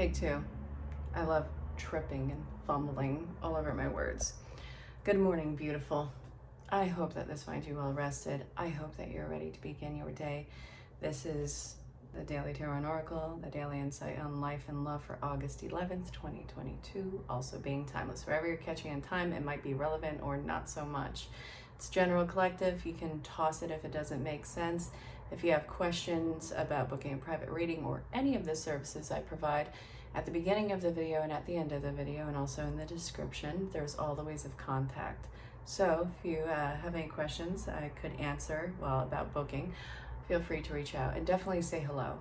Take two. I love tripping and fumbling all over my words. Good morning, beautiful. I hope that this finds you well rested. I hope that you're ready to begin your day. This is the Daily Tarot and Oracle, the daily insight on life and love for August 11th, 2022, also being timeless. Wherever you're catching in time, it might be relevant or not so much. It's general collective. You can toss it if it doesn't make sense. If you have questions about booking a private reading or any of the services I provide, at the beginning of the video and at the end of the video, and also in the description, there's all the ways of contact. So if you have any questions I could answer about booking, feel free to reach out and definitely say hello.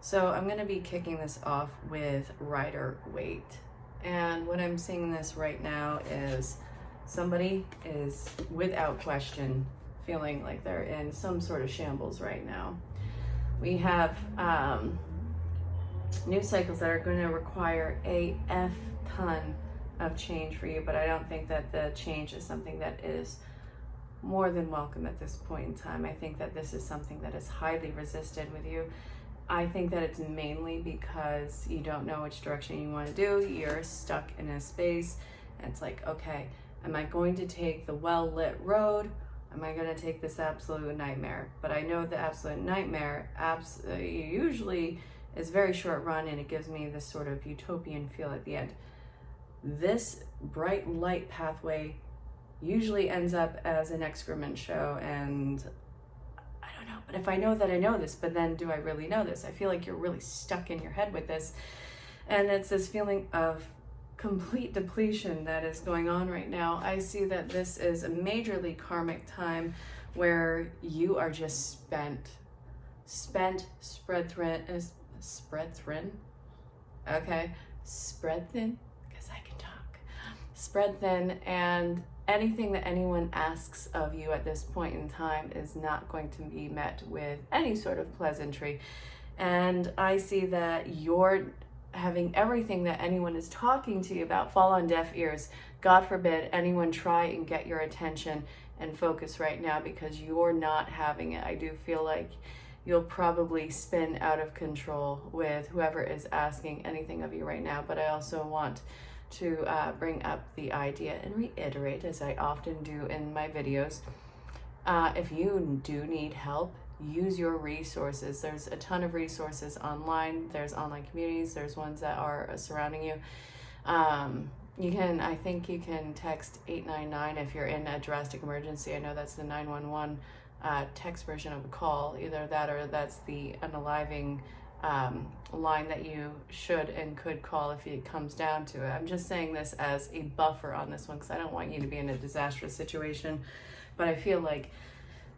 So I'm going to be kicking this off with Rider-Waite. And what I'm seeing this right now is somebody is without question feeling like they're in some sort of shambles right now. We have news cycles that are going to require a ton of change for you, but I don't think that the change is something that is more than welcome at this point in time. I think that this is something that is highly resisted with you. I think that it's mainly because you don't know which direction you want to do. You're stuck in a space and it's like, okay, am I going to take the well-lit road? Am I going to take this absolute nightmare? But I know the absolute nightmare usually is very short run, and it gives me this sort of utopian feel at the end. This bright light pathway usually ends up as an excrement show, and I don't know, but if I know that I know this, but then do I really know this? I feel like you're really stuck in your head with this, and it's this feeling of complete depletion that is going on right now. I see that this is a majorly karmic time where you are just spent, spread thin, okay, spread thin, because I can talk, spread thin, and anything that anyone asks of you at this point in time is not going to be met with any sort of pleasantry. And I see that you're having everything that anyone is talking to you about fall on deaf ears. God forbid anyone try and get your attention and focus right now, because you're not having it. I do feel like you'll probably spin out of control with whoever is asking anything of you right now. But I also want to bring up the idea and reiterate, as I often do in my videos, if you do need help, use your resources. There's a ton of resources online. There's online communities. There's ones that are surrounding you. I think you can text 899 if you're in a drastic emergency. I know that's the 911 text version of a call. Either that or that's the unaliving line that you should and could call if it comes down to it. I'm just saying this as a buffer on this one because I don't want you to be in a disastrous situation, but I feel like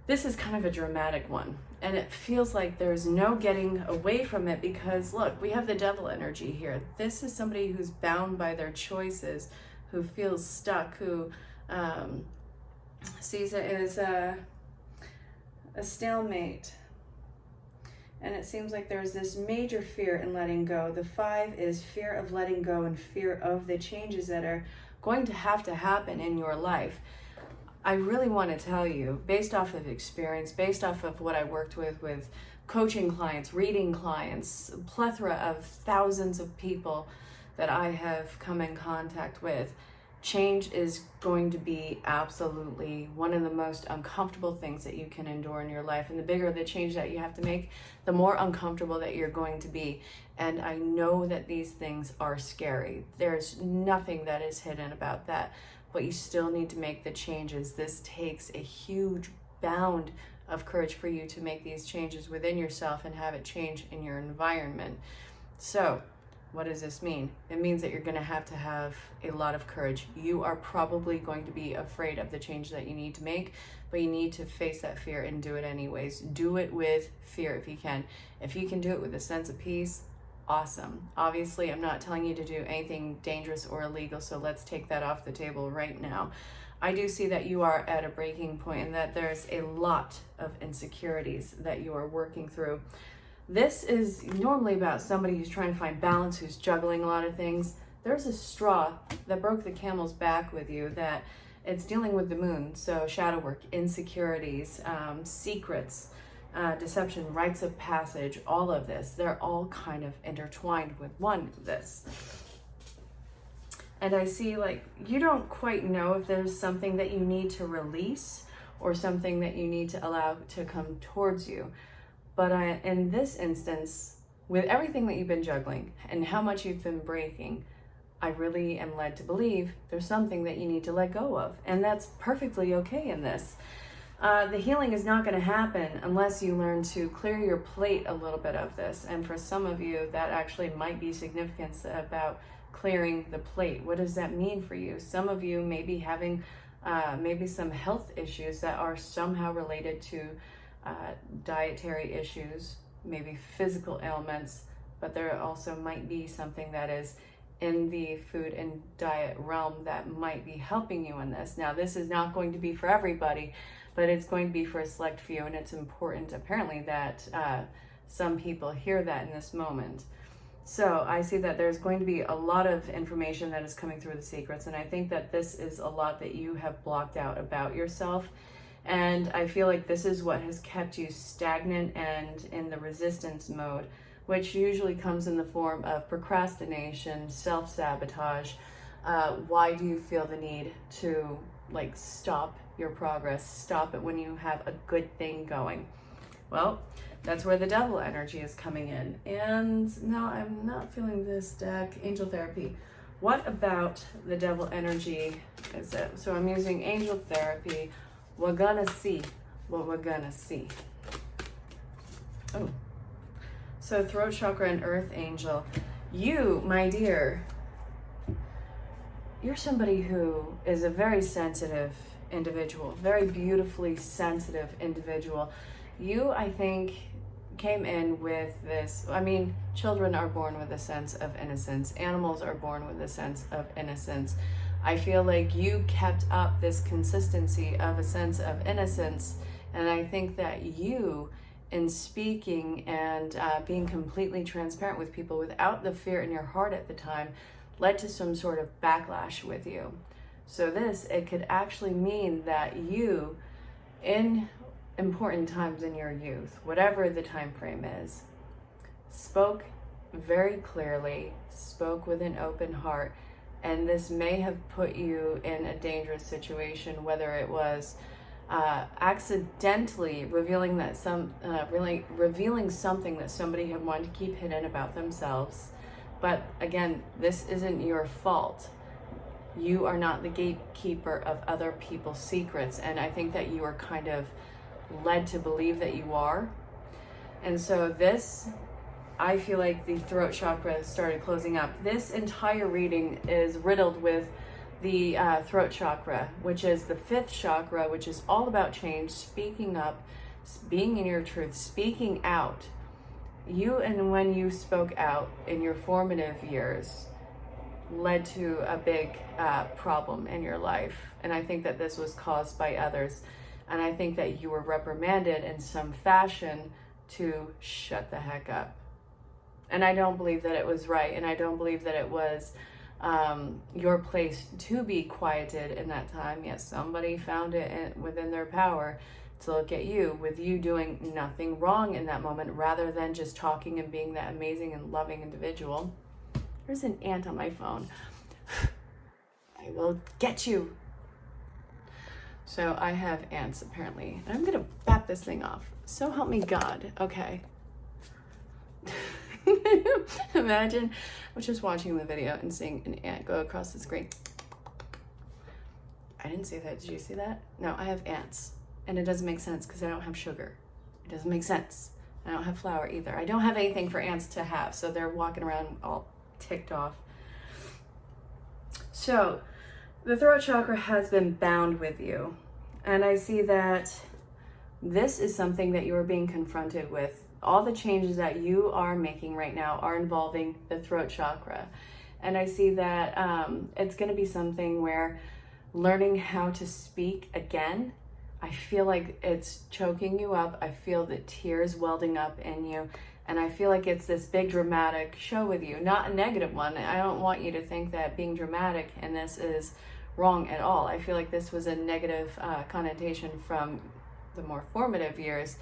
this is kind of a dramatic one, and it feels like there's no getting away from it because, look, we have the devil energy here. This is somebody who's bound by their choices, who feels stuck, who sees it as a stalemate. And it seems like there's this major fear in letting go. The 5 is fear of letting go and fear of the changes that are going to happen in your life. I really want to tell you, based off of experience, based off of what I worked with coaching clients, reading clients, a plethora of thousands of people that I have come in contact with, change is going to be absolutely one of the most uncomfortable things that you can endure in your life. And the bigger the change that you have to make, the more uncomfortable that you're going to be. And I know that these things are scary. There's nothing that is hidden about that. But you still need to make the changes. This takes a huge bound of courage for you to make these changes within yourself and have it change in your environment. So what does this mean? It means that you're going to have a lot of courage. You are probably going to be afraid of the change that you need to make, but you need to face that fear and do it anyways. Do it with fear if you can. If you can do it with a sense of peace, awesome. Obviously, I'm not telling you to do anything dangerous or illegal, so let's take that off the table right now. I do see that you are at a breaking point and that there's a lot of insecurities that you are working through. This is normally about somebody who's trying to find balance, who's juggling a lot of things. There's a straw that broke the camel's back with you, that it's dealing with the moon. So shadow work, insecurities, secrets, deception, rites of passage, all of this, they're all kind of intertwined with this. And I see like you don't quite know if there's something that you need to release or something that you need to allow to come towards you. But in this instance, with everything that you've been juggling and how much you've been breaking, I really am led to believe there's something that you need to let go of. And that's perfectly okay in this. The healing is not going to happen unless you learn to clear your plate a little bit of this. And for some of you, that actually might be significant about clearing the plate. What does that mean for you? Some of you may be having maybe some health issues that are somehow related to dietary issues, maybe physical ailments, but there also might be something that is in the food and diet realm that might be helping you in this. Now, this is not going to be for everybody, but it's going to be for a select few, and it's important apparently that some people hear that in this moment. So I see that there's going to be a lot of information that is coming through the secrets, and I think that this is a lot that you have blocked out about yourself. And I feel like this is what has kept you stagnant and in the resistance mode, which usually comes in the form of procrastination, self-sabotage. Why do you feel the need to like stop your progress, stop it when you have a good thing going? Well, that's where the devil energy is coming in. And now I'm not feeling this deck, angel therapy. What about the devil energy is it? So I'm using angel therapy. We're gonna see what we're gonna see. Oh, so throat chakra and earth angel. You, my dear, you're somebody who is a very sensitive individual, very beautifully sensitive individual. You, I think, came in with this, I mean, children are born with a sense of innocence. Animals are born with a sense of innocence. I feel like you kept up this consistency of a sense of innocence, and I think that you, in speaking and being completely transparent with people without the fear in your heart at the time, led to some sort of backlash with you. So it could actually mean that you, in important times in your youth, whatever the time frame is, spoke very clearly, spoke with an open heart, and this may have put you in a dangerous situation, whether it was accidentally revealing revealing something that somebody had wanted to keep hidden about themselves. But again, this isn't your fault. You are not the gatekeeper of other people's secrets, and I think that you are kind of led to believe that you are. And so this, I feel like the throat chakra started closing up. This entire reading is riddled with the throat chakra, which is the 5th chakra, which is all about change, speaking up, being in your truth, speaking out. You, and when you spoke out in your formative years, led to a big problem in your life. And I think that this was caused by others. And I think that you were reprimanded in some fashion to shut the heck up. And I don't believe that it was right. And I don't believe that it was your place to be quieted in that time. Yes, somebody found it within their power to look at you with you doing nothing wrong in that moment, rather than just talking and being that amazing and loving individual. There's an ant on my phone. I will get you. So I have ants apparently. And I'm gonna bat this thing off. So help me God. Okay. Imagine I was just watching the video and seeing an ant go across the screen. I didn't see that. Did you see that? No, I have ants. And it doesn't make sense because I don't have sugar. It doesn't make sense. I don't have flour either. I don't have anything for ants to have. So they're walking around all ticked off. So the throat chakra has been bound with you. And I see that this is something that you are being confronted with. All the changes that you are making right now are involving the throat chakra. And I see that it's going to be something where learning how to speak again, I feel like it's choking you up. I feel the tears welding up in you. And I feel like it's this big dramatic show with you, not a negative one. I don't want you to think that being dramatic in this is wrong at all. I feel like this was a negative connotation from the more formative years.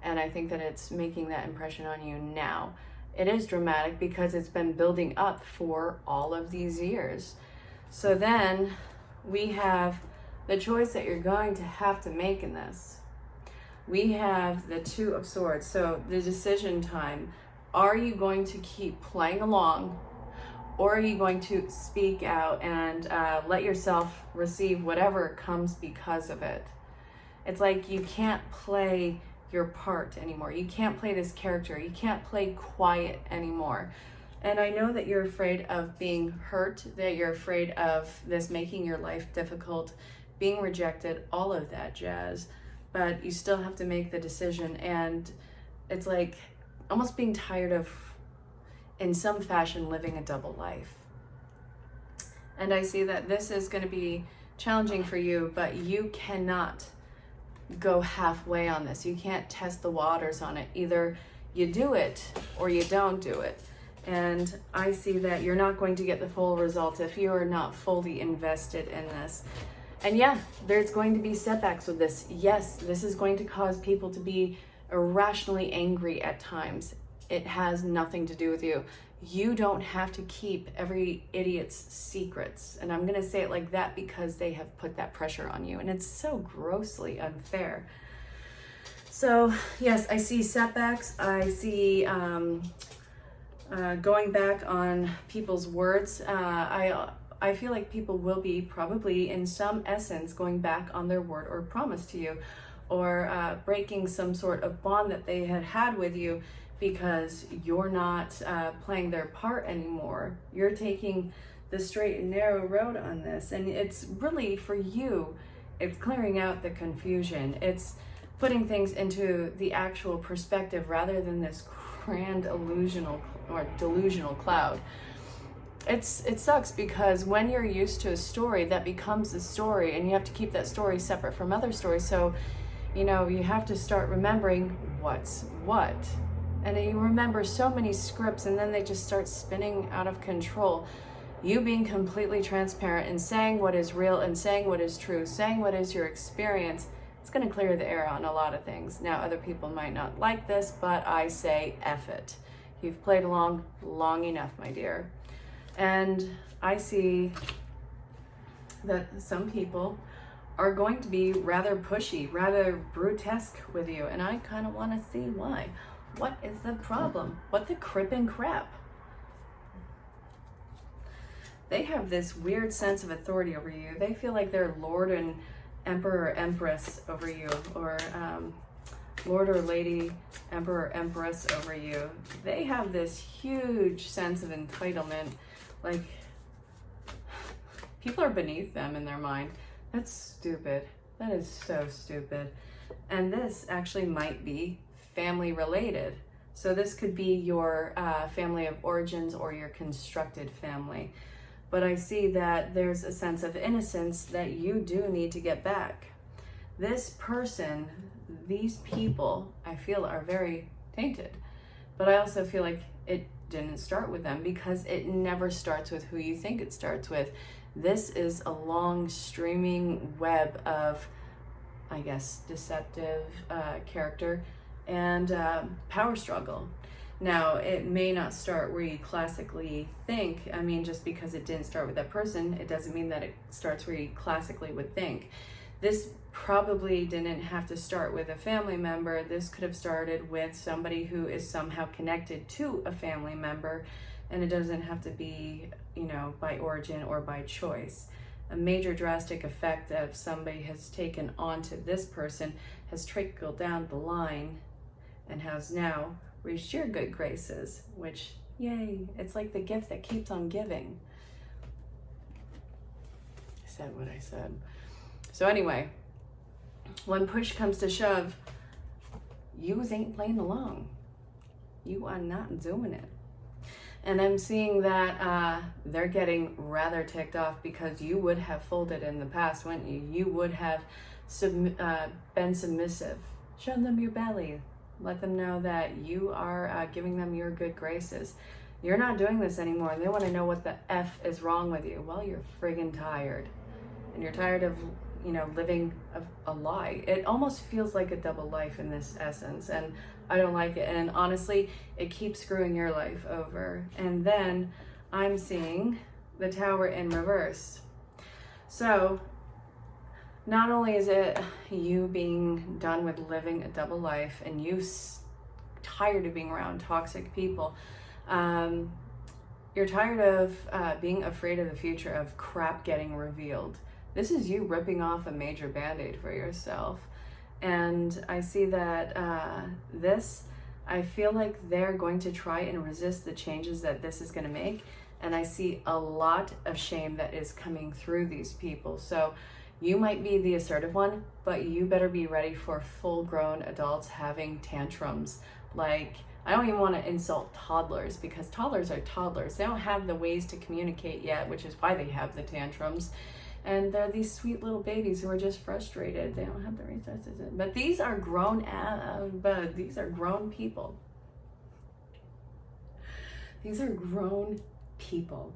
And I think that it's making that impression on you now. It is dramatic because it's been building up for all of these years. So then we have the choice that you're going to have to make in this. We have the Two of Swords. So the decision time. Are you going to keep playing along, or are you going to speak out and let yourself receive whatever comes because of it? It's like you can't play your part anymore. You can't play this character. You can't play quiet anymore. And I know that you're afraid of being hurt, that you're afraid of this making your life difficult, being rejected, all of that jazz. But you still have to make the decision. And it's like almost being tired of, in some fashion, living a double life. And I see that this is going to be challenging for you, but you cannot go halfway on this. You can't test the waters on it. Either you do it or you don't do it. And I see that you're not going to get the full results if you are not fully invested in this. And yeah, there's going to be setbacks with this. Yes, this is going to cause people to be irrationally angry at times. It has nothing to do with you. You don't have to keep every idiot's secrets. And I'm going to say it like that because they have put that pressure on you. And it's so grossly unfair. So yes, I see setbacks. I see going back on people's words. I feel like people will be probably in some essence going back on their word or promise to you, or breaking some sort of bond that they had with you because you're not playing their part anymore. You're taking the straight and narrow road on this. And it's really for you, it's clearing out the confusion. It's putting things into the actual perspective rather than this grand illusional or delusional cloud. It sucks because when you're used to a story, that becomes a story, and you have to keep that story separate from other stories. So, you have to start remembering what's what. And you remember so many scripts, and then they just start spinning out of control. You being completely transparent and saying what is real and saying what is true, saying what is your experience, it's going to clear the air on a lot of things. Now, other people might not like this, but I say F it. You've played along long enough, my dear. And I see that some people are going to be rather pushy, rather brutesque with you. And I kind of want to see why. What is the problem? What the crip and crap? They have this weird sense of authority over you. They feel like they're Lord and Emperor or Empress over you, or Lord or Lady, Emperor or Empress over you. They have this huge sense of entitlement. Like, people are beneath them in their mind. That's stupid. That is so stupid. And this actually might be family related. So this could be your family of origins or your constructed family. But I see that there's a sense of innocence that you do need to get back. This person, these people, I feel are very tainted. But I also feel like it didn't start with them because it never starts with who you think it starts with. This is a long streaming web of, I guess, deceptive character and power struggle. Now, it may not start where you classically think. I mean, just because it didn't start with that person, it doesn't mean that it starts where you classically would think. This probably didn't have to start with a family member. This could have started with somebody who is somehow connected to a family member, and it doesn't have to be, by origin or by choice. A major drastic effect that somebody has taken onto this person has trickled down the line and has now reached your good graces, which, yay, it's like the gift that keeps on giving. I said what I said. So anyway, when push comes to shove, yous ain't playing along. You are not doing it. And I'm seeing that they're getting rather ticked off because you would have folded in the past, wouldn't you? You would have been submissive. Show them your belly. Let them know that you are giving them your good graces. You're not doing this anymore. And they want to know what the F is wrong with you. Well, you're friggin' tired. And you're tired of living a lie. It almost feels like a double life in this essence, and I don't like it. And honestly, it keeps screwing your life over. And then I'm seeing the Tower in reverse. So not only is it you being done with living a double life and you tired of being around toxic people, you're tired of being afraid of the future, of crap getting revealed. This is you ripping off a major band-aid for yourself. And I see that I feel like they're going to try and resist the changes that this is going to make. And I see a lot of shame that is coming through these people. So you might be the assertive one, but you better be ready for full-grown adults having tantrums. Like, I don't even want to insult toddlers, because toddlers are toddlers. They don't have the ways to communicate yet, which is why they have the tantrums. And they're these sweet little babies who are just frustrated. They don't have the resources. But these are grown people. These are grown people.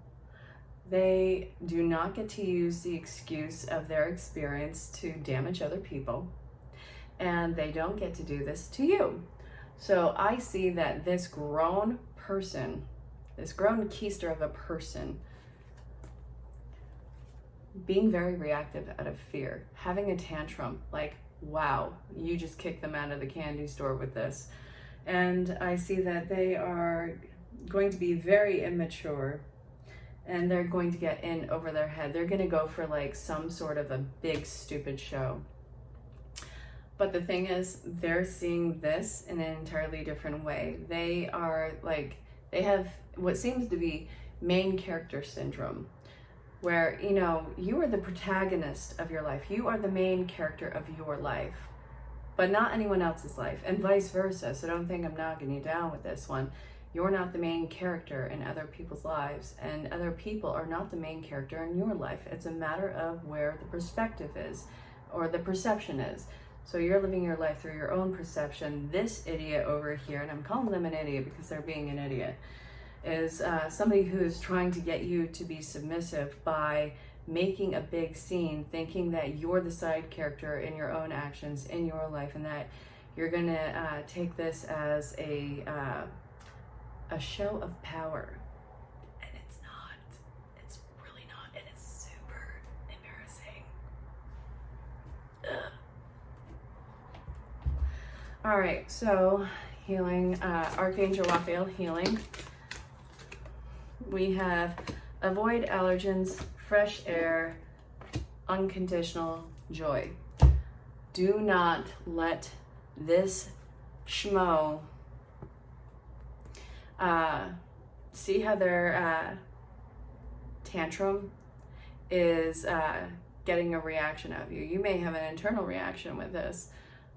They do not get to use the excuse of their experience to damage other people. And they don't get to do this to you. So I see that this grown person, this grown keister of a person, being very reactive out of fear, having a tantrum, like, wow, you just kicked them out of the candy store with this. And I see that they are going to be very immature, and they're going to get in over their head. They're going to go for like some sort of a big stupid show. But the thing is, they're seeing this in an entirely different way. They are like, they have what seems to be main character syndrome, where, you are the protagonist of your life. You are the main character of your life, but not anyone else's life, and vice versa. So don't think I'm knocking you down with this one. You're not the main character in other people's lives, and other people are not the main character in your life. It's a matter of where the perspective is, or the perception is. So you're living your life through your own perception. This idiot over here, and I'm calling them an idiot because they're being an idiot, is somebody who's trying to get you to be submissive by making a big scene, thinking that you're the side character in your own actions in your life, and that you're gonna take this as a show of power. And it's not. It's really not, and it's super embarrassing. Ugh. All right, so healing, Archangel Raphael healing. We have avoid allergens, fresh air, unconditional joy. Do not let this schmo see how their tantrum is getting a reaction out of you. You may have an internal reaction with this.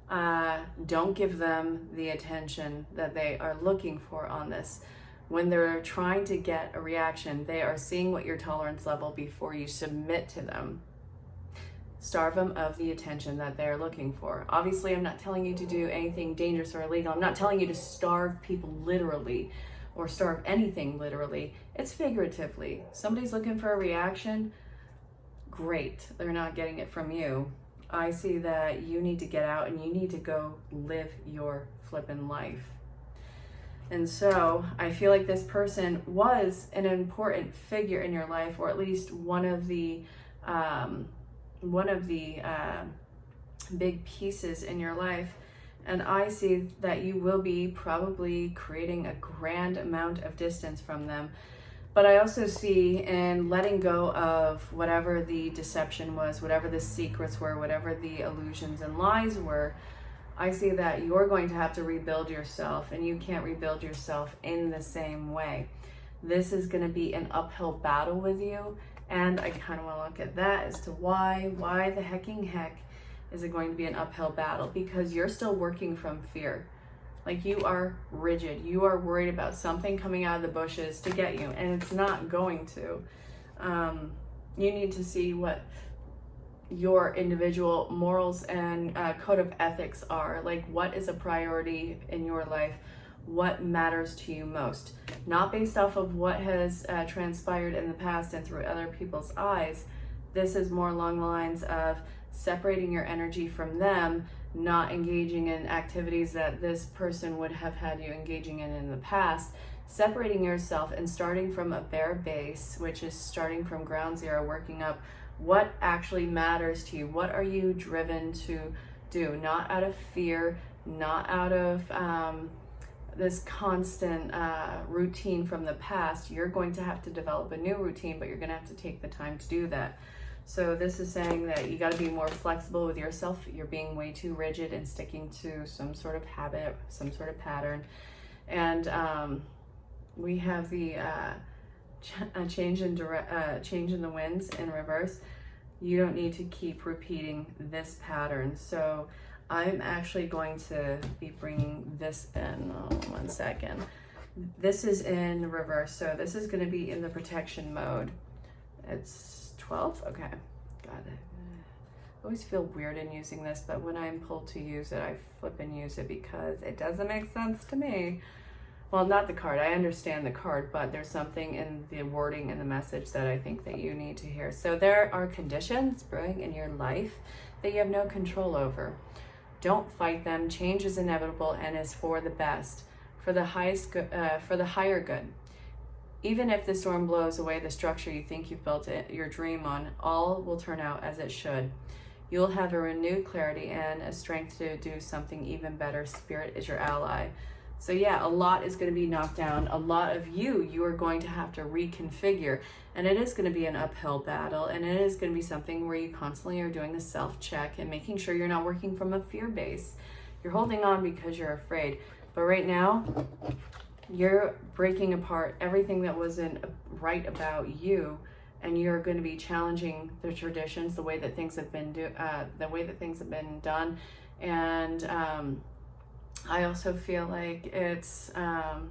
Don't give them the attention that they are looking for on this. When they're trying to get a reaction, they are seeing what your tolerance level before you submit to them. Starve them of the attention that they're looking for. Obviously, I'm not telling you to do anything dangerous or illegal. I'm not telling you to starve people literally or starve anything literally. It's figuratively. Somebody's looking for a reaction. Great. They're not getting it from you. I see that you need to get out and you need to go live your flippin' life. And so I feel like this person was an important figure in your life, or at least one of the big pieces in your life. And I see that you will be probably creating a grand amount of distance from them. But I also see in letting go of whatever the deception was, whatever the secrets were, whatever the illusions and lies were, I see that you're going to have to rebuild yourself, and you can't rebuild yourself in the same way. This is going to be an uphill battle with you, and I kind of want to look at that as to why the hecking heck is it going to be an uphill battle? Because you're still working from fear. Like, you are rigid. You are worried about something coming out of the bushes to get you, and it's not going to. You need to see what your individual morals and code of ethics are. Like, what is a priority in your life? What matters to you most? Not based off of what has transpired in the past and through other people's eyes, this is more along the lines of separating your energy from them, not engaging in activities that this person would have had you engaging in the past, separating yourself and starting from a bare base, which is starting from ground zero, working up what actually matters to you. What are you driven to do? Not out of fear, not out of this constant routine from the past. You're going to have to develop a new routine, but you're going to have to take the time to do that. So this is saying that you got to be more flexible with yourself. You're being way too rigid and sticking to some sort of habit, some sort of pattern. And we have the change in the winds in reverse. You don't need to keep repeating this pattern. So I'm actually going to be bringing this in. Oh, 1 second. This is in reverse. So this is going to be in the protection mode. It's 12. Okay. Got it. I always feel weird in using this, but when I'm pulled to use it, I flip and use it because it doesn't make sense to me. Well, not the card. I understand the card, but there's something in the wording and the message that I think that you need to hear. So there are conditions brewing in your life that you have no control over. Don't fight them. Change is inevitable and is for the best, for the highest good, for the higher good. Even if the storm blows away the structure you think you've built your dream on, all will turn out as it should. You'll have a renewed clarity and a strength to do something even better. Spirit is your ally. So yeah, a lot is going to be knocked down. A lot of you are going to have to reconfigure, and it is going to be an uphill battle, and it is going to be something where you constantly are doing a self-check and making sure you're not working from a fear base. You're holding on because you're afraid, but right now you're breaking apart everything that wasn't right about you, and you're going to be challenging the traditions, the way that things have been done, and I also feel like it's not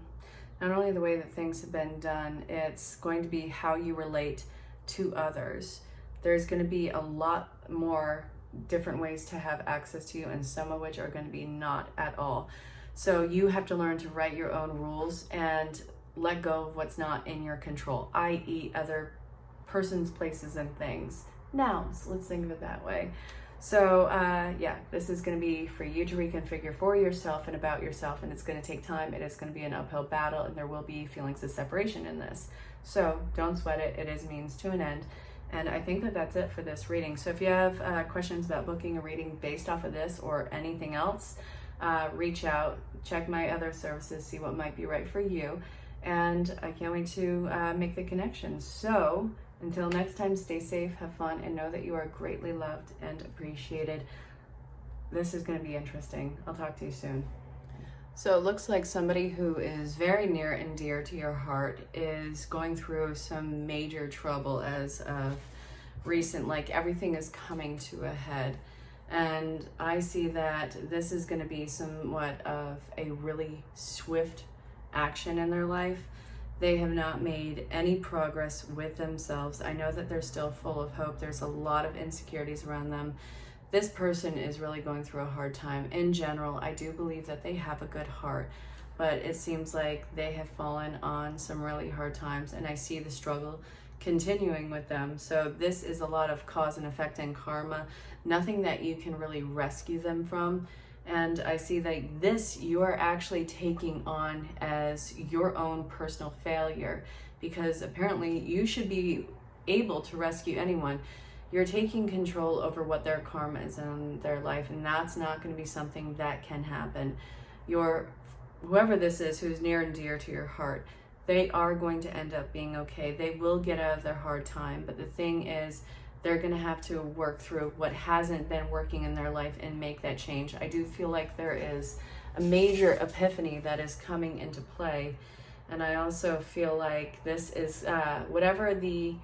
only the way that things have been done, it's going to be how you relate to others. There's going to be a lot more different ways to have access to you, and some of which are going to be not at all. So you have to learn to write your own rules and let go of what's not in your control, i.e. other persons, places, and things. Nouns, let's think of it that way. So yeah, this is going to be for you to reconfigure for yourself and about yourself, and it's going to take time. It is going to be an uphill battle, and there will be feelings of separation in this. So don't sweat it. It is a means to an end. And I think that that's it for this reading. So if you have questions about booking a reading based off of this or anything else, reach out, check my other services, see what might be right for you. And I can't wait to make the connection. So until next time, stay safe, have fun, and know that you are greatly loved and appreciated. This is going to be interesting. I'll talk to you soon. So it looks like somebody who is very near and dear to your heart is going through some major trouble as of recent, like everything is coming to a head. And I see that this is going to be somewhat of a really swift action in their life. They have not made any progress with themselves. I know that they're still full of hope. There's a lot of insecurities around them. This person is really going through a hard time. In general, I do believe that they have a good heart, but it seems like they have fallen on some really hard times, and I see the struggle continuing with them. So this is a lot of cause and effect and karma, nothing that you can really rescue them from. And I see that this you are actually taking on as your own personal failure, because apparently you should be able to rescue anyone. You're taking control over what their karma is in their life, and that's not going to be something that can happen. Whoever this is who's near and dear to your heart, they are going to end up being okay. They will get out of their hard time, but the thing is, they're going to have to work through what hasn't been working in their life and make that change. I do feel like there is a major epiphany that is coming into play. And I also feel like this is, whatever the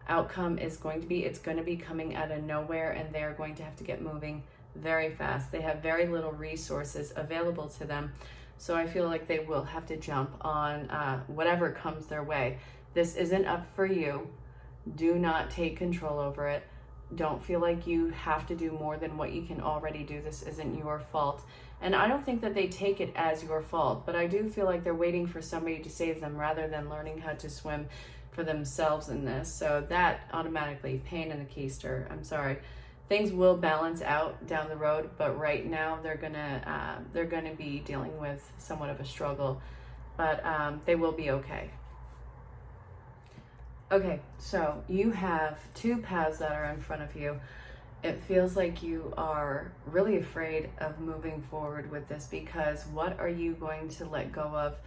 outcome is going to be, it's going to be coming out of nowhere, and they're going to have to get moving very fast. They have very little resources available to them. So I feel like they will have to jump on whatever comes their way. This isn't up for you. Do not take control over it. Don't feel like you have to do more than what you can already do. This isn't your fault. And I don't think that they take it as your fault, but I do feel like they're waiting for somebody to save them rather than learning how to swim for themselves in this. So that automatically, pain in the keister. I'm sorry. Things will balance out down the road, but right now they're gonna be dealing with somewhat of a struggle, but they will be okay. Okay, so you have two paths that are in front of you. It feels like you are really afraid of moving forward with this, because what are you going to let go of?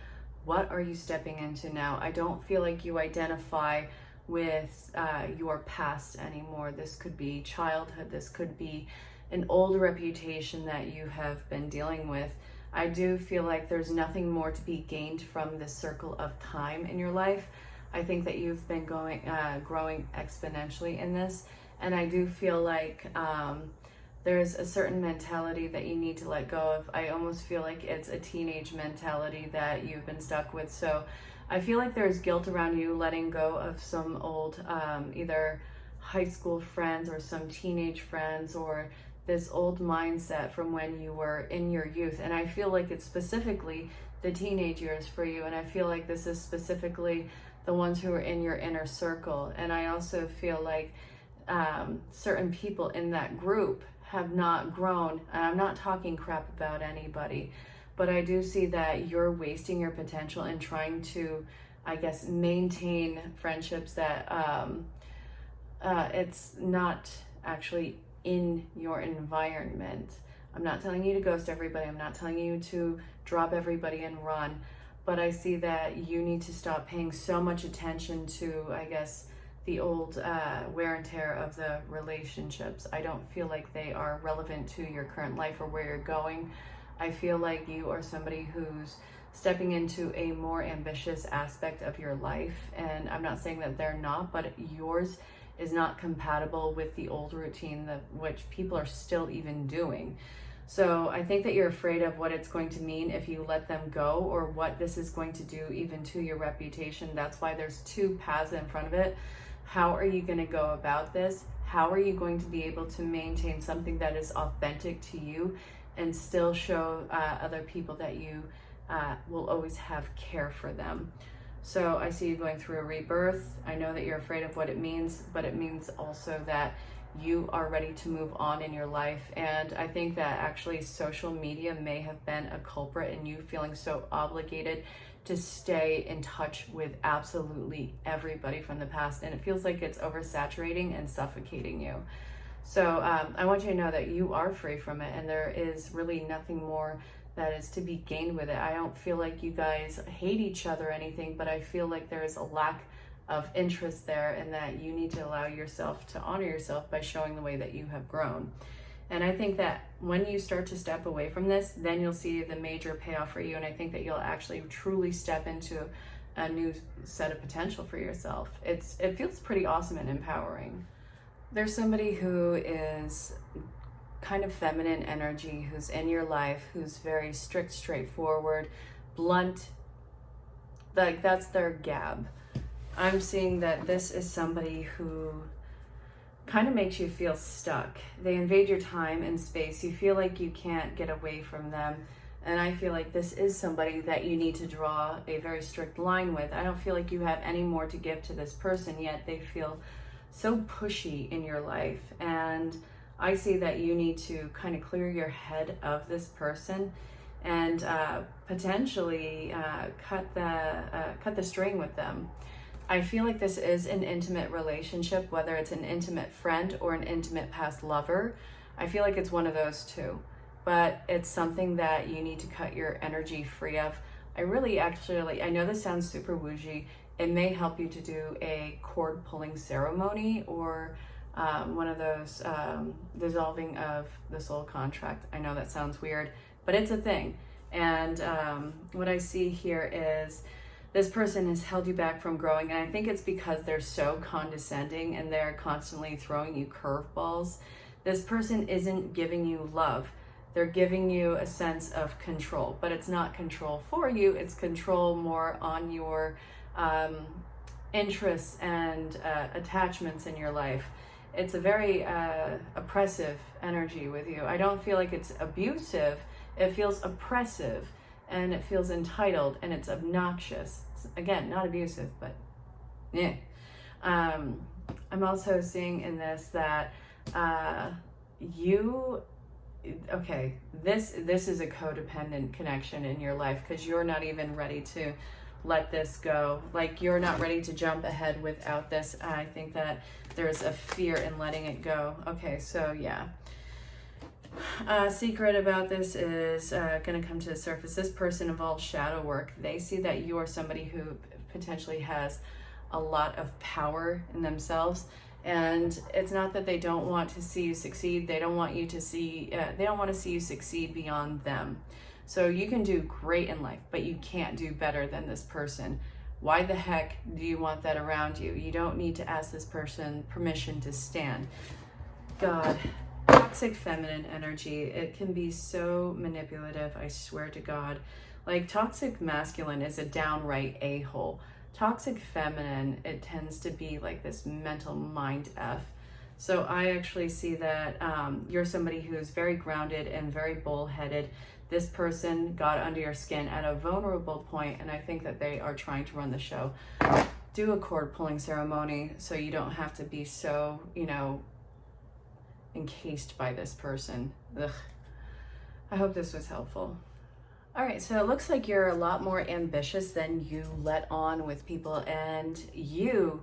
What are you stepping into now? I don't feel like you identify with your past anymore. This could be childhood. This could be an old reputation that you have been dealing with. I do feel like there's nothing more to be gained from this circle of time in your life. I think that you've been growing exponentially in this, and I do feel like there's a certain mentality that you need to let go of. I almost feel like it's a teenage mentality that you've been stuck with. So I feel like there's guilt around you letting go of some old either high school friends or some teenage friends, or this old mindset from when you were in your youth. And I feel like it's specifically the teenage years for you, and I feel like this is specifically the ones who are in your inner circle. And I also feel like certain people in that group have not grown. And I'm not talking crap about anybody, but I do see that you're wasting your potential in trying to, I guess, maintain friendships that it's not actually in your environment. I'm not telling you to ghost everybody. I'm not telling you to drop everybody and run. But I see that you need to stop paying so much attention to, I guess, the old wear and tear of the relationships. I don't feel like they are relevant to your current life or where you're going. I feel like you are somebody who's stepping into a more ambitious aspect of your life. And I'm not saying that they're not, but yours is not compatible with the old routine, which people are still even doing. So I think that you're afraid of what it's going to mean if you let them go, or what this is going to do even to your reputation. That's why there's two paths in front of it. How are you going to go about this? How are you going to be able to maintain something that is authentic to you and still show other people that you will always have care for them? So I see you going through a rebirth. I know that you're afraid of what it means, but it means also that you are ready to move on in your life. And I think that actually social media may have been a culprit in you feeling so obligated to stay in touch with absolutely everybody from the past. And it feels like it's oversaturating and suffocating you. So I want you to know that you are free from it, and there is really nothing more that is to be gained with it. I don't feel like you guys hate each other or anything, but I feel like there is a lack of interest there, and that you need to allow yourself to honor yourself by showing the way that you have grown. And I think that when you start to step away from this, then you'll see the major payoff for you. And I think that you'll actually truly step into a new set of potential for yourself. It feels pretty awesome and empowering. There's somebody who is kind of feminine energy, who's in your life, who's very strict, straightforward, blunt. Like, that's their gab. I'm seeing that this is somebody who kind of makes you feel stuck. They invade your time and space. You feel like you can't get away from them. And I feel like this is somebody that you need to draw a very strict line with. I don't feel like you have any more to give to this person, yet they feel so pushy in your life. And I see that you need to kind of clear your head of this person and potentially cut the string with them. I feel like this is an intimate relationship, whether it's an intimate friend or an intimate past lover. I feel like it's one of those two, but it's something that you need to cut your energy free of. I really actually, I know this sounds super woojy. It may help you to do a cord pulling ceremony, or one of those dissolving of the soul contract. I know that sounds weird, but it's a thing. And what I see here is this person has held you back from growing, and I think it's because they're so condescending and they're constantly throwing you curveballs. This person isn't giving you love. They're giving you a sense of control, but it's not control for you. It's control more on your interests and attachments in your life. It's a very oppressive energy with you. I don't feel like it's abusive. It feels oppressive, and it feels entitled, and it's obnoxious. It's, again, not abusive, but Yeah. I'm also seeing in this that this is a codependent connection in your life, because you're not even ready to let this go. Like, you're not ready to jump ahead without this. I think that there's a fear in letting it go. Okay, so yeah. Secret about this is going to come to the surface. This person involves shadow work. They see that you are somebody who potentially has a lot of power in themselves, and it's not that they don't want to see you succeed. They don't want you to see. They don't want to see you succeed beyond them. So you can do great in life, but you can't do better than this person. Why the heck do you want that around you? You don't need to ask this person permission to stand. God. Toxic feminine energy, it can be so manipulative, I swear to God. Like, toxic masculine is a downright a-hole. Toxic feminine, it tends to be like this mental mind F. So I actually see that you're somebody who's very grounded and very bullheaded. This person got under your skin at a vulnerable point, and I think that they are trying to run the show. Do a cord pulling ceremony so you don't have to be so, encased by this person. Ugh. I hope this was helpful. All right, so it looks like you're a lot more ambitious than you let on with people, and you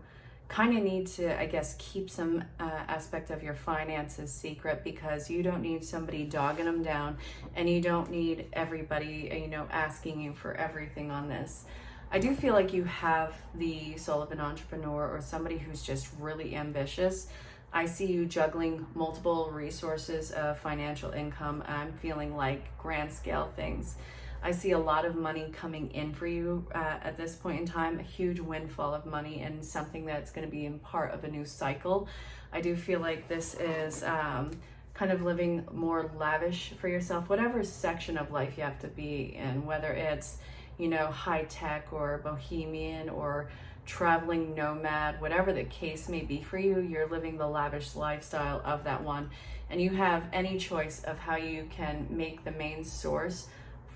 kind of need to, I guess, keep some aspect of your finances secret, because you don't need somebody dogging them down, and you don't need everybody, asking you for everything on this. I do feel like you have the soul of an entrepreneur, or somebody who's just really ambitious. I see you juggling multiple resources of financial income. I'm feeling like grand scale things. I see a lot of money coming in for you at this point in time, a huge windfall of money, and something that's going to be in part of a new cycle. I do feel like this is kind of living more lavish for yourself, whatever section of life you have to be in, whether it's, high tech or bohemian or traveling nomad, whatever the case may be for you, you're living the lavish lifestyle of that one. And you have any choice of how you can make the main source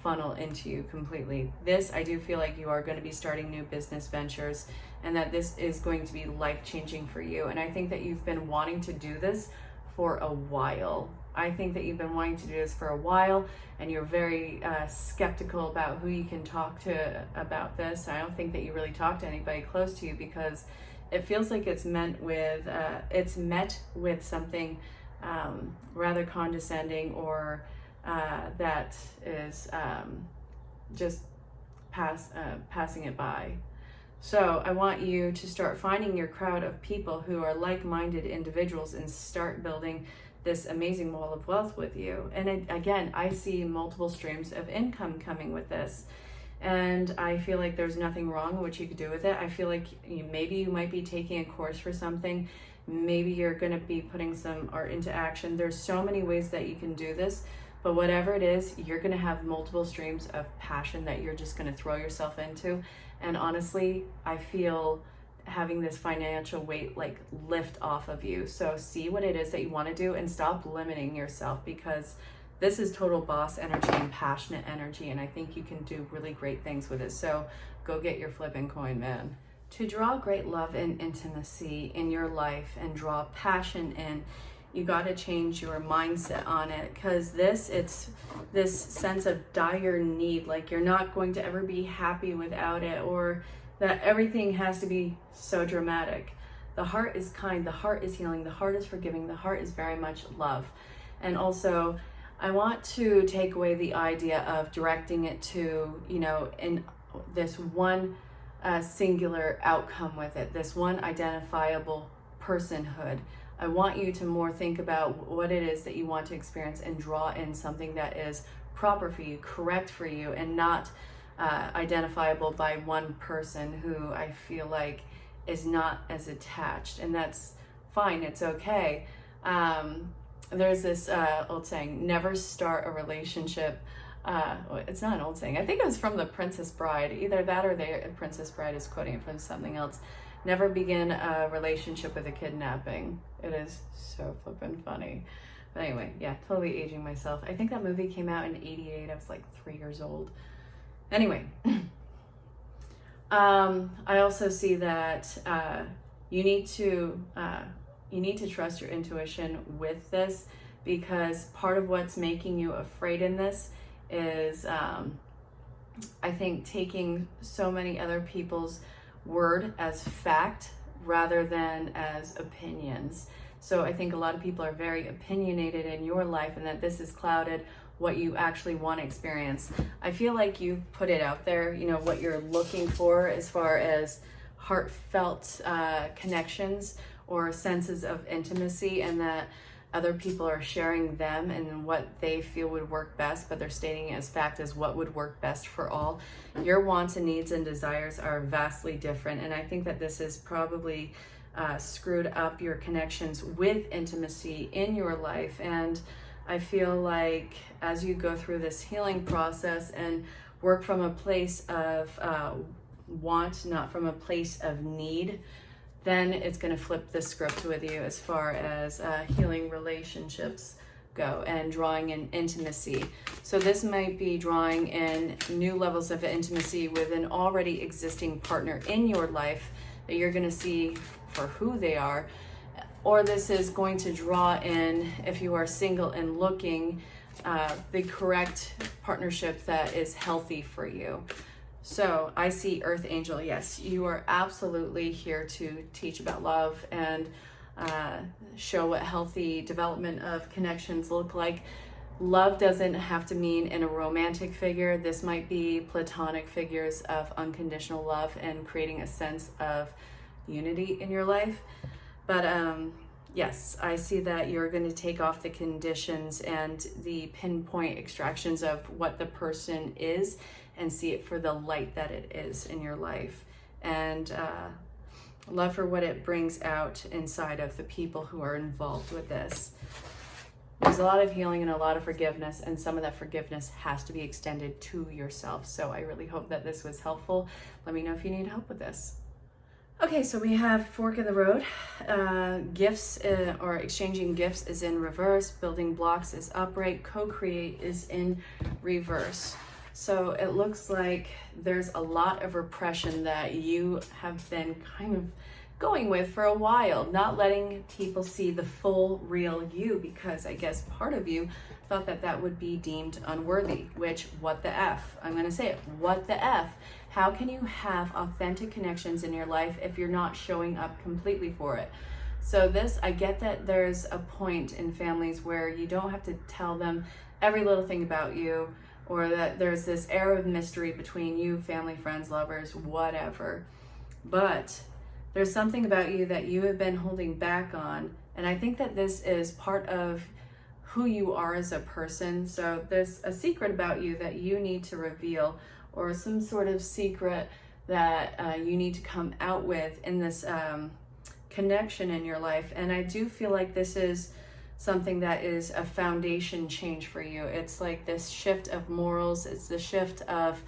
funnel into you completely. This, I do feel like you are going to be starting new business ventures, and that this is going to be life-changing for you. And I think that you've been wanting to do this for a while. I think that you've been wanting to do this for a while, and you're very skeptical about who you can talk to about this. I don't think that you really talk to anybody close to you, because it feels like it's met with something rather condescending, or that is just passing it by. So I want you to start finding your crowd of people who are like-minded individuals and start building this amazing wall of wealth with you. And again, I see multiple streams of income coming with this. And I feel like there's nothing wrong with what you could do with it. I feel like maybe you might be taking a course for something. Maybe you're going to be putting some art into action. There's so many ways that you can do this. But whatever it is, you're going to have multiple streams of passion that you're just going to throw yourself into. And honestly, I feel having this financial weight like lift off of you. So see what it is that you want to do and stop limiting yourself, because this is total boss energy and passionate energy, and I think you can do really great things with it. So go get your flipping coin, man. To draw great love and intimacy in your life and draw passion in, you got to change your mindset on it, because it's this sense of dire need, like you're not going to ever be happy without it, or that everything has to be so dramatic. The heart is kind, the heart is healing, the heart is forgiving, the heart is very much love. And also, I want to take away the idea of directing it to, in this one singular outcome with it, this one identifiable personhood. I want you to more think about what it is that you want to experience and draw in something that is proper for you, correct for you, and not identifiable by one person who I feel like is not as attached. And that's fine, it's okay. There's this old saying, never start a relationship. It's not an old saying. I think it was from The Princess Bride. Either that or the Princess Bride is quoting it from something else. Never begin a relationship with a kidnapping. It is so flippin' funny. But anyway, yeah, totally aging myself. I think that movie came out in '88. I was like 3 years old. Anyway, I also see that you need to trust your intuition with this, because part of what's making you afraid in this is I think taking so many other people's word as fact rather than as opinions. So I think a lot of people are very opinionated in your life, and that this has clouded what you actually want to experience. I feel like you put it out there, you know, what you're looking for as far as heartfelt connections or senses of intimacy, and that other people are sharing them and what they feel would work best, but they're stating it as fact as what would work best for all. Your wants and needs and desires are vastly different, and I think that this is probably screwed up your connections with intimacy in your life. And I feel like as you go through this healing process and work from a place of want, not from a place of need, then it's going to flip the script with you as far as healing relationships go and drawing in intimacy. So this might be drawing in new levels of intimacy with an already existing partner in your life that you're going to see for who they are. Or this is going to draw in, if you are single and looking, the correct partnership that is healthy for you. So I see Earth Angel. Yes, you are absolutely here to teach about love and show what healthy development of connections look like. Love doesn't have to mean in a romantic figure. This might be platonic figures of unconditional love and creating a sense of unity in your life. But yes, I see that you're going to take off the conditions and the pinpoint extractions of what the person is and see it for the light that it is in your life. And love for what it brings out inside of the people who are involved with this. There's a lot of healing and a lot of forgiveness, and some of that forgiveness has to be extended to yourself. So I really hope that this was helpful. Let me know if you need help with this. Okay, so we have fork in the road. Gifts or exchanging gifts is in reverse. Building blocks is upright. Co-create is in reverse. So it looks like there's a lot of repression that you have been kind of going with for a while, not letting people see the full real you, because I guess part of you thought that that would be deemed unworthy, which, what the F? I'm going to say it, what the F? How can you have authentic connections in your life if you're not showing up completely for it? So this, I get that there's a point in families where you don't have to tell them every little thing about you, or that there's this air of mystery between you, family, friends, lovers, whatever. But there's something about you that you have been holding back on. And I think that this is part of who you are as a person. So there's a secret about you that you need to reveal, or some sort of secret that you need to come out with in this connection in your life. And I do feel like this is something that is a foundation change for you. It's like this shift of morals. It's the shift of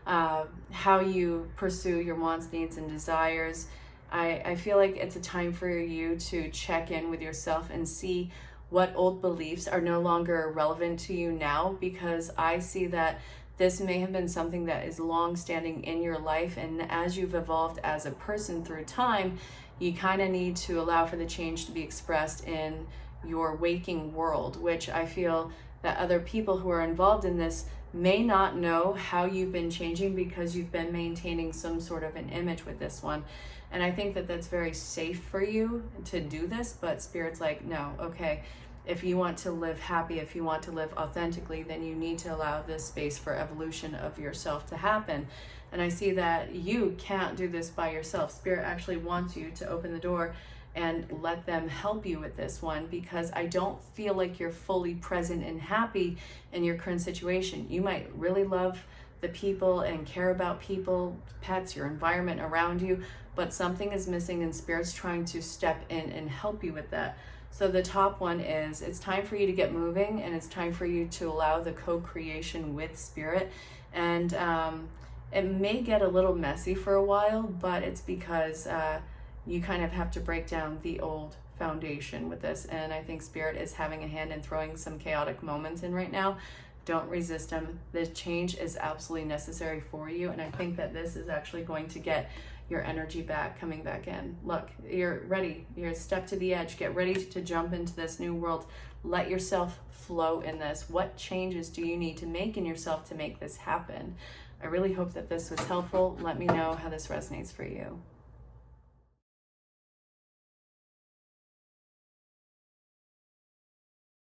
how you pursue your wants, needs, and desires. I feel like it's a time for you to check in with yourself and see what old beliefs are no longer relevant to you now, because I see that this may have been something that is long-standing in your life, and as you've evolved as a person through time, you kind of need to allow for the change to be expressed in your waking world, which I feel that other people who are involved in this may not know how you've been changing, because you've been maintaining some sort of an image with this one. And I think that that's very safe for you to do this, but Spirit's like, no, okay, if you want to live happy, if you want to live authentically, then you need to allow this space for evolution of yourself to happen. And I see that you can't do this by yourself. Spirit actually wants you to open the door and let them help you with this one, because I don't feel like you're fully present and happy in your current situation. You might really love the people and care about people, pets, your environment around you, but something is missing, and Spirit's trying to step in and help you with that. So the top one is, it's time for you to get moving, and it's time for you to allow the co-creation with Spirit. And it may get a little messy for a while, but it's because you kind of have to break down the old foundation with this. And I think Spirit is having a hand in throwing some chaotic moments in right now Don't resist them. The change is absolutely necessary for you. And I think that this is actually going to get your energy back, coming back in. Look, you're ready. You're a step to the edge. Get ready to jump into this new world. Let yourself flow in this. What changes do you need to make in yourself to make this happen? I really hope that this was helpful. Let me know how this resonates for you.